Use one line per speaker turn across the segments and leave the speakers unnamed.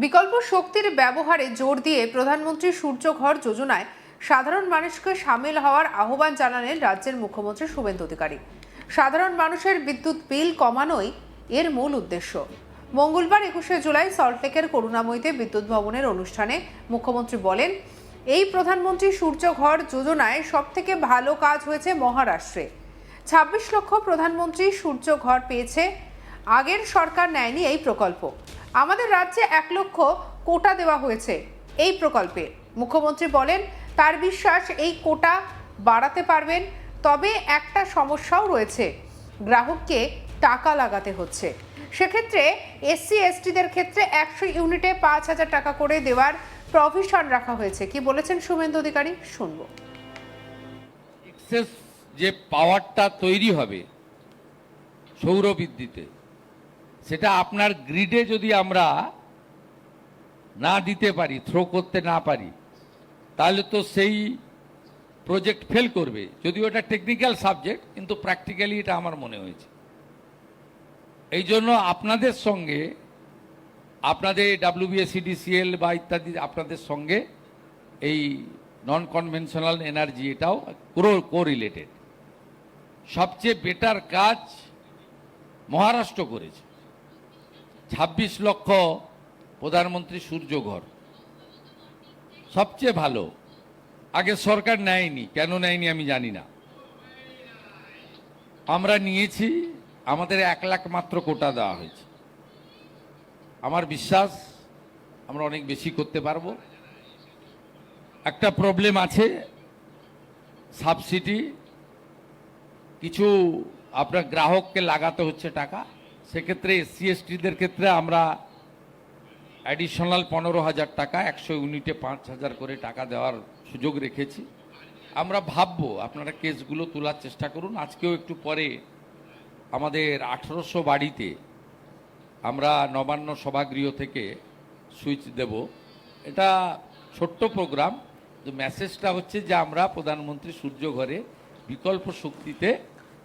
বিকল্প শক্তির ব্যবহারে জোর দিয়ে প্রধানমন্ত্রী সূর্যঘর যোজনায় সাধারণ মানুষকে সামিল হওয়ার আহ্বান জানালেন রাজ্যের মুখ্যমন্ত্রী শুভেন্দু অধিকারী। সাধারণ মানুষের বিদ্যুৎ বিল কমানোই এর মূল উদ্দেশ্য। মঙ্গলবার 21শে জুলাই সল্টলেকের করুণাময়ীতে বিদ্যুৎ ভবনের অনুষ্ঠানে মুখ্যমন্ত্রী বলেন, এই প্রধানমন্ত্রী সূর্যঘর যোজনায় সবথেকে ভালো কাজ হয়েছে মহারাষ্ট্রে। 26 লক্ষ প্রধানমন্ত্রী সূর্যঘর পেয়েছে। আগের সরকার নেয়নি এই প্রকল্প। আমাদের রাজ্যে 1 লক্ষ কোটা দেওয়া হয়েছে এই প্রকল্পে। মুখ্যমন্ত্রী বলেন, তার বিশ্বাস এই কোটা বাড়াতে পারবেন। তবে একটা সমস্যাও রয়েছে, গ্রাহককে টাকা লাগাতে হচ্ছে। সেক্ষেত্রে এসসি এসটিদের ক্ষেত্রে 100 ইউনিটে 5,000 টাকা করে দেওয়ার প্রভিশন রাখা হয়েছে। কি বলেছেন শুভেন্দু অধিকারী, শুনবো।
এক্সেস যে পাওয়ারটা তৈরি হবে সৌর বিদ্যুতে, সেটা আপনার গ্রিডে যদি আমরা না দিতে পারি, থ্রো করতে না পারি, তাহলে তো সেই প্রজেক্ট ফেল করবে। যদিও এটা টেকনিক্যাল সাবজেক্ট, কিন্তু প্র্যাকটিক্যালি এটা আমার মনে হয়েছে। এই জন্য আপনাদের সঙ্গে, আপনাদের WBSEDCL বা ইত্যাদি আপনাদের সঙ্গে এই নন কনভেনশনাল এনার্জি এটাও কোরিলেটেড। সবচেয়ে বেটার কাজ মহারাষ্ট্র করেছে। 26 লক্ষ প্রধানমন্ত্রী সূর্যঘর সবচেয়ে ভালো। আগে সরকার নেয়নি, কেন নেয়নি আমি জানি না। আমরা নিয়েছি, আমাদের 1 লাখ মাত্র কোটা দেওয়া হয়েছে। আমার বিশ্বাস আমরা অনেক বেশি করতে পারবো। একটা প্রবলেম আছে, সাবসিডি কিছু আপনার গ্রাহককে লাগাতে হচ্ছে টাকা। সেক্ষেত্রে এসসি এসটিদের ক্ষেত্রে আমরা অ্যাডিশনাল 15,000 টাকা, 100 ইউনিটে 5,000 করে টাকা দেওয়ার সুযোগ রেখেছি। আমরা ভাববো, আপনারা কেসগুলো তোলার চেষ্টা করুন। আজকেও একটু পরে আমাদের 1800 বাড়িতে আমরা নবান্ন সভাগৃহ থেকে সুইচ দেব। এটা ছোট্ট প্রোগ্রাম, তো মেসেজটা হচ্ছে যে আমরা প্রধানমন্ত্রী সূর্যঘরে বিকল্প শক্তিতে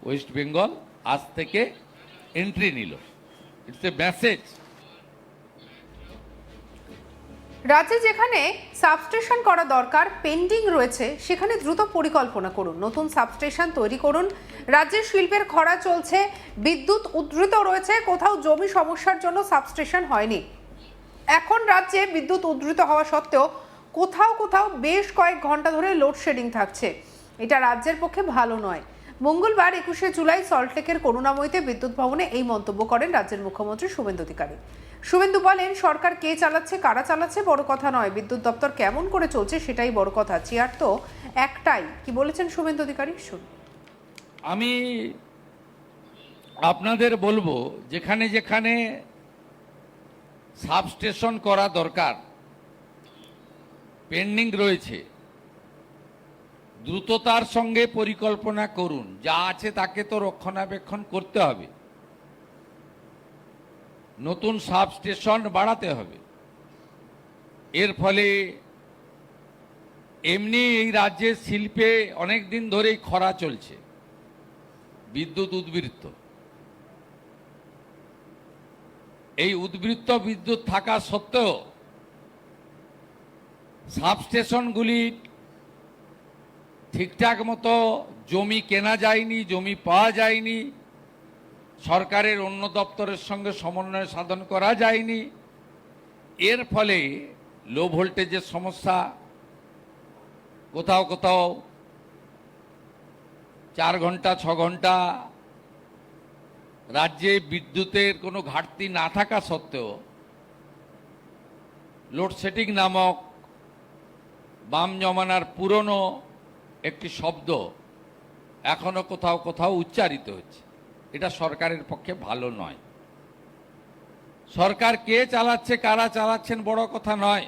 ওয়েস্ট বেঙ্গল আজ থেকে এন্ট্রি নিল। It's a message.
রাজ্যে যেখানে সাবস্টেশন করা দরকার, পেন্ডিং রয়েছে, সেখানে দ্রুত পরিকল্পনা করুন, নতুন সাবস্টেশন তৈরি করুন। রাজ্যের শিল্পের খরা চলছে, বিদ্যুৎ উদ্ধৃত রয়েছে, কোথাও জমি সমস্যার জন্য সাবস্টেশন হয়নি। এখন রাজ্যে বিদ্যুৎ উদ্ধৃত হওয়া সত্ত্বেও কোথাও কোথাও বেশ কয়েক ঘন্টা ধরে লোডশেডিং থাকছে। এটা রাজ্যের পক্ষে ভালো নয়। মঙ্গলবার 21শে জুলাই সল্টলেকের করুণাময়ীতে বিদ্যুৎ ভবনে এই মন্তব্য করেন রাজ্যের মুখ্যমন্ত্রী শুভেন্দু অধিকারী। শুভেন্দু বলেন, সরকার কে চালাচ্ছে, কারা চালাচ্ছে বড় কথা নয়, বিদ্যুৎ দপ্তর কেমন করে চলছে সেটাই বড় কথা। চেয়ার তো একটাই। কি বলেছেন শুভেন্দু অধিকারী, শুন।
আমি আপনাদের বলবো, যেখানে যেখানে সাবস্টেশন করা দরকার, পেন্ডিং রয়েছে, দ্রুততার সঙ্গে পরিকল্পনা করুন। যা আছে তাকে তো রক্ষণাবেক্ষণ করতে হবে, নতুন সাবস্টেশন বাড়াতে হবে। এর ফলে এমনি এই রাজ্যের শিল্পে অনেক দিন ধরেই খরা চলছে, বিদ্যুৎ উদ্বৃত্ত। এই উদ্বৃত্ত বিদ্যুৎ থাকা সত্ত্বেও সাবস্টেশনগুলি ঠিকঠাক মতো জমি কেনা যায়নি, জমি পাওয়া যায়নি, সরকারের অন্য দপ্তরের সঙ্গে সমন্বয় সাধন করা যায়নি। এর ফলে লো ভোল্টেজের সমস্যা, কোথাও কোথাও 4 ঘন্টা 6 ঘন্টা রাজ্যে বিদ্যুতের কোনো ঘাটতি না থাকা সত্ত্বেও লোডশেডিং নামক বাম জমানার পুরনো একটি শব্দ এখনো কোথাও কোথাও উচ্চারিত হচ্ছে। এটা সরকারের পক্ষে ভালো নয়। সরকার কে চালাচ্ছে, কারা চালাচ্ছেন বড় কথা নয়,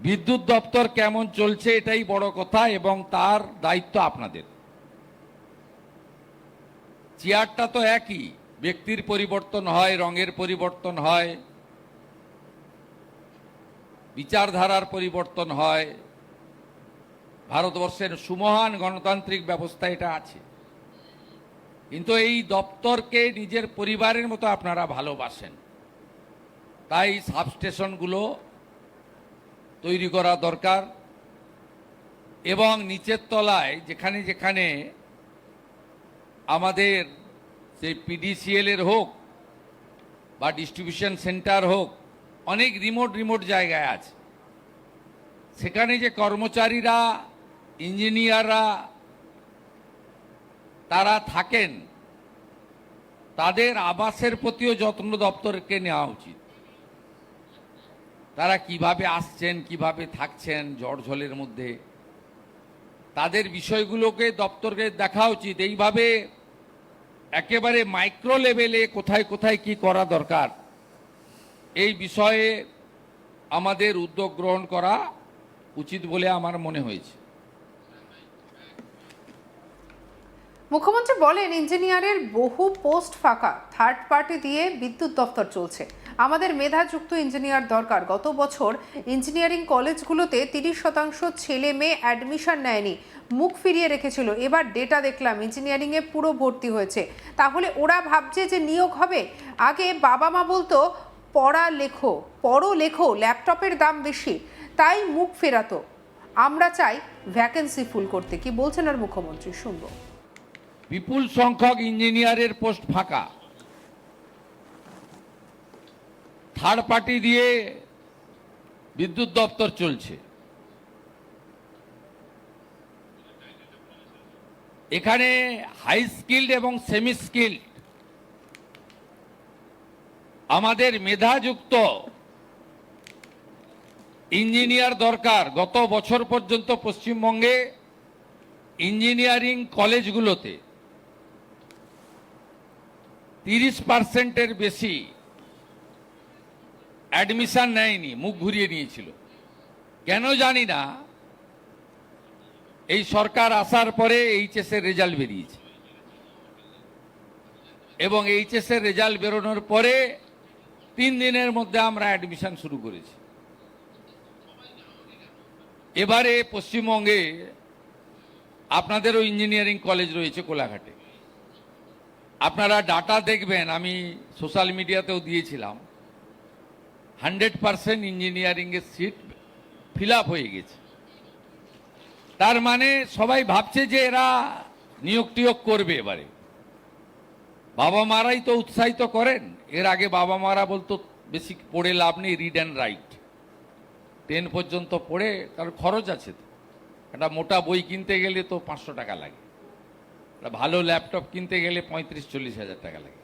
বিদ্যুৎ দপ্তর কেমন চলছে এটাই বড় কথা, এবং তার দায়িত্ব আপনাদের। চেয়ারটা তো একই, ব্যক্তির পরিবর্তন হয়, রঙের পরিবর্তন হয়, বিচারধারার পরিবর্তন হয়। ভারতবর্ষের সুমহান গণতান্ত্রিক ব্যবস্থা এটা আছে, কিন্তু এই দপ্তরকে নিজের পরিবারের মতো আপনারা ভালোবাসেন। তাই সাবস্টেশনগুলো তৈরি করা দরকার এবং নিচের তলায় যেখানে যেখানে আমাদের সেই পিডিসিএল এর হোক বা ডিস্ট্রিবিউশন সেন্টার হোক, অনেক রিমোট জায়গায় আছে, সেখানে যে কর্মচারীরা, ইঞ্জিনিয়াররা তারা থাকেন, তাদের আবাসের প্রতিও যত্ন দপ্তরকে নেওয়া উচিত। তারা কিভাবে আসছেন, কিভাবে থাকছেন ঝড় ঝড়ের মধ্যে, তাদের বিষয়গুলোকে দপ্তরকে দেখা উচিত। এইভাবে একেবারে মাইক্রো লেভেলে কোথায় কোথায় কি করা দরকার, এই বিষয়ে আমাদের উদ্যোগ গ্রহণ করা উচিত বলে আমার মনে হয়েছে।
মুখ্যমন্ত্রী বলেন, ইঞ্জিনিয়ারের বহু পোস্ট ফাঁকা, থার্ড পার্টি দিয়ে বিদ্যুৎ দপ্তর চলছে। আমাদের মেধাযুক্ত ইঞ্জিনিয়ার দরকার। গত বছর ইঞ্জিনিয়ারিং কলেজগুলোতে 30% ছেলে মেয়ে অ্যাডমিশন নেয়নি, মুখ ফিরিয়ে রেখেছিল। এবার ডেটা দেখলাম, ইঞ্জিনিয়ারিংয়ে পুরো ভর্তি হয়েছে। তাহলে ওরা ভাবছে যে নিয়োগ হবে। আগে বাবা মা বলতো পড়ো লেখো, ল্যাপটপের দাম বেশি, তাই মুখ ফেরাতো। আমরা চাই ভ্যাকেন্সি ফুল করতে। কি বলছেন আর মুখ্যমন্ত্রী, শুনবো।
বিপুল সংখ্যক ইঞ্জিনিয়ারের পোস্ট ফাঁকা, থার্ড পার্টি দিয়ে বিদ্যুৎ দপ্তর চলছে। এখানে হাই স্কিল্ড এবং সেমি স্কিল্ড আমাদের মেধাযুক্ত ইঞ্জিনিয়ার দরকার। গত বছর পর্যন্ত পশ্চিমবঙ্গে ইঞ্জিনিয়ারিং কলেজগুলোতে 30%-এর বেশি অ্যাডমিশন নেয়নি, মুখ ঘুরিয়ে নিয়েছিল। কেন জানি না, এই সরকার আসার পরে এইচএস এর রেজাল্ট বেরিয়েছে এবং এইচএস এর রেজাল্ট বেরোনোর পরে 3 দিনের মধ্যে আমরা অ্যাডমিশন শুরু করেছি। এবারে পশ্চিমবঙ্গে আপনাদেরও ইঞ্জিনিয়ারিং কলেজ রয়েছে কোলাঘাটে। আপনারা ডাটা দেখবেন, আমি সোশ্যাল মিডিয়াতেও দিয়েছিলাম, 100% ইঞ্জিনিয়ারিংয়ের সিট ফিল আপ হয়ে গেছে। তার মানে সবাই ভাবছে যে এরা নিয়োগ টিয়োগ করবে। এবারে বাবা মারাই তো উৎসাহিত করেন। এর আগে বাবা মারা বলতো বেশি পড়ে লাভ নেই, রিড অ্যান্ড রাইট, 10 পর্যন্ত পড়ে, কারণ খরচ আছে তো। একটা মোটা বই কিনতে গেলে তো 500 টাকা লাগে, একটা ভালো ল্যাপটপ কিনতে গেলে 35-40 হাজার টাকা লাগে,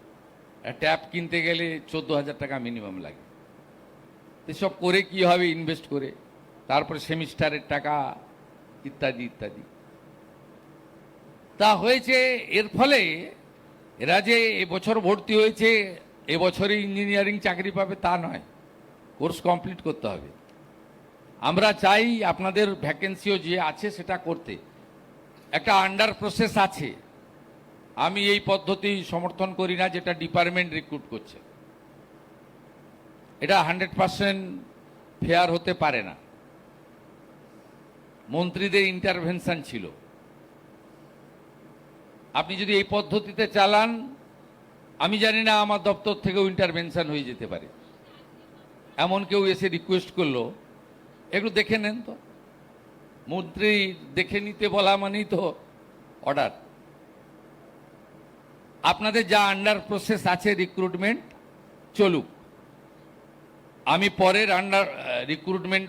একটা ট্যাব কিনতে গেলে 14,000 টাকা মিনিমাম লাগে। এসব করে কি হবে, ইনভেস্ট করে, তারপরে সেমিস্টারের টাকা ইত্যাদি ইত্যাদি। তা হয়েছে, এর ফলে এরা যে এবছর ভর্তি হয়েছে এবছরই ইঞ্জিনিয়ারিং চাকরি পাবে তা নয়, কোর্স কমপ্লিট করতে হবে। আমরা চাই আপনাদের ভ্যাকেন্সিও যে আছে সেটা করতে। একটা আন্ডার প্রসেস আছে, আমি এই পদ্ধতি সমর্থন করি না যেটা ডিপার্টমেন্ট রিক্রুট করছে। এটা 100% ফেয়ার হতে পারে না। মন্ত্রীদের ইন্টারভেনশন ছিল। আপনি যদি এই পদ্ধতিতে চালান, আমি জানি না, আমার দপ্তর থেকেও ইন্টারভেনশন হয়ে যেতে পারে। এমন কেউ এসে রিকোয়েস্ট করলো, একটু দেখে নেন তো। মন্ত্রী দেখে নিতে বলা মানেই তো অর্ডার। আপনাদের যা আন্ডার প্রসেস আছে রিক্রুটমেন্ট চলুক, আমি পরের আন্ডার রিক্রুটমেন্ট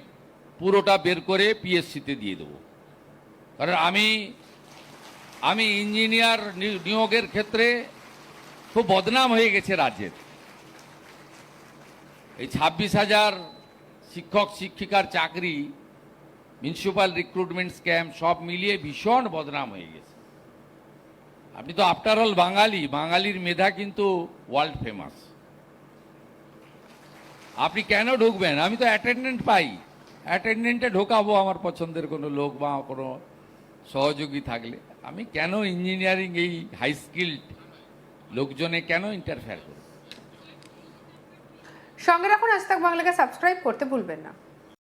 পুরোটা বের করে পিএসসিতে দিয়ে দেবো। কারণ আমি ইঞ্জিনিয়ার নিয়োগের ক্ষেত্রে খুব বদনাম হয়ে গেছে রাজ্যের। এই 26,000 শিক্ষক শিক্ষিকার চাকরি, মিউনিসিপ্যাল রিক্রুটমেন্ট স্ক্যাম সব মিলিয়ে ভীষণ বদনাম হয়ে গেছে। আপনি তো আফটার অল বাঙালি, বাঙালির মেধা কিন্তু ওয়ার্ল্ড ফেমাস। আপনি কেন ঢুকবেন? আমি তো অ্যাটেন্ডেন্ট পাই, অ্যাটেন্ডেন্টে ঢোকাবো আমার পছন্দের কোনো লোক বা কোনো সহযোগী থাকলে। আমি কেন ইঞ্জিনিয়ারিং এই হাই স্কিল্ড লোকজনে কেন ইন্টারফেয়ার করব?
সঙ্গে রাখুন আজ তাক বাংলাকে, সাবস্ক্রাইব করতে ভুলবেন না।